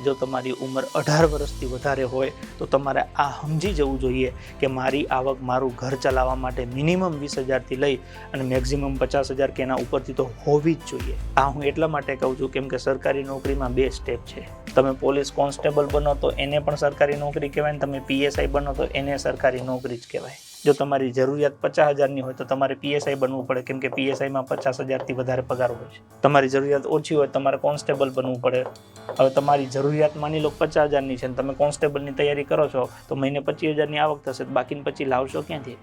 જો તમારી ઉંમર 18 વર્ષથી વધારે હોય તો તમારે આ સમજી જવું જોઈએ કે મારી આવક મારું ઘર ચલાવવા માટે મિનિમમ 20,000થી લઈ અને મેક્સિમમ 50,000 કે એના ઉપરથી તો હોવી જ જોઈએ. આ હું એટલા માટે કહું છું કેમ કે સરકારી નોકરીમાં 2 સ્ટેપ છે. તમે પોલીસ કોન્સ્ટેબલ બનો તો એને પણ સરકારી નોકરી કહેવાય ને તમે PSI બનો તો એને સરકારી નોકરી જ કહેવાય. જો તમારી જરૂરિયાત 50,000ની હોય તો તમારે PSI બનવું પડે કેમ કે PSIમાં 50,000થી વધારે પગાર હોય છે. તમારી જરૂરિયાત ઓછી હોય તમારે કોન્સ્ટેબલ બનવું પડે. હવે તમારી જરૂરિયાત માની લો 50,000ની છે ને તમે કોન્સ્ટેબલની તૈયારી કરો છો તો મહિને 25,000ની આવક થશે, બાકીને પછી લાવશો ક્યાંથી?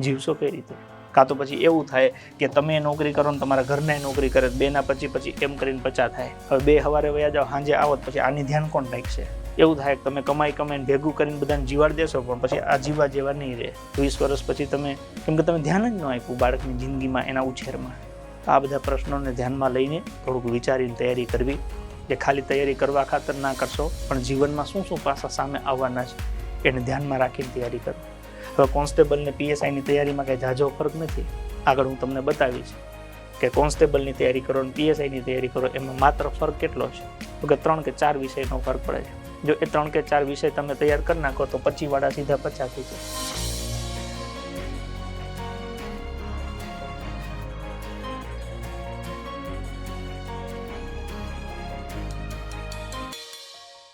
જીવશો કઈ રીતે? કાં તો પછી એવું થાય કે તમે નોકરી કરો ને તમારા ઘરના નોકરી કરે, 2ના પછી એમ કરીને 50 થાય. હવે 2 સવારે વયા જાઓ, સાંજે આવો પછી આની ધ્યાન કોણ રાખશે? એવું થાય કે તમે કમાઈને ભેગું કરીને બધાને જીવાડ દેશો પણ પછી આ જીવા જેવા નહીં રહે. 20 વર્ષ પછી તમે કેમ કે તમે ધ્યાન જ ન આપ્યું બાળકની જિંદગીમાં, એના ઉછેરમાં. આ બધા પ્રશ્નોને ધ્યાનમાં લઈને થોડુંક વિચારીને તૈયારી કરવી. જે ખાલી તૈયારી કરવા ખાતર ના કરશો પણ જીવનમાં શું શું પાસા સામે આવવાના છે એને ધ્યાનમાં રાખીને તૈયારી કરો. હવે કોન્સ્ટેબલને PSIની તૈયારીમાં કંઈ ઝાઝો ફરક નથી. આગળ હું તમને બતાવીશ કે કોન્સ્ટેબલની તૈયારી કરો અને PSIની તૈયારી કરો એમાં માત્ર ફરક કેટલો છે તો કે 3 કે 4 વિષયનો ફરક પડે છે. જો એ 3 કે 4 વિષય તમે તૈયાર કરી નાખો તો 25 વાળા સીધા 50 થઈ જાય.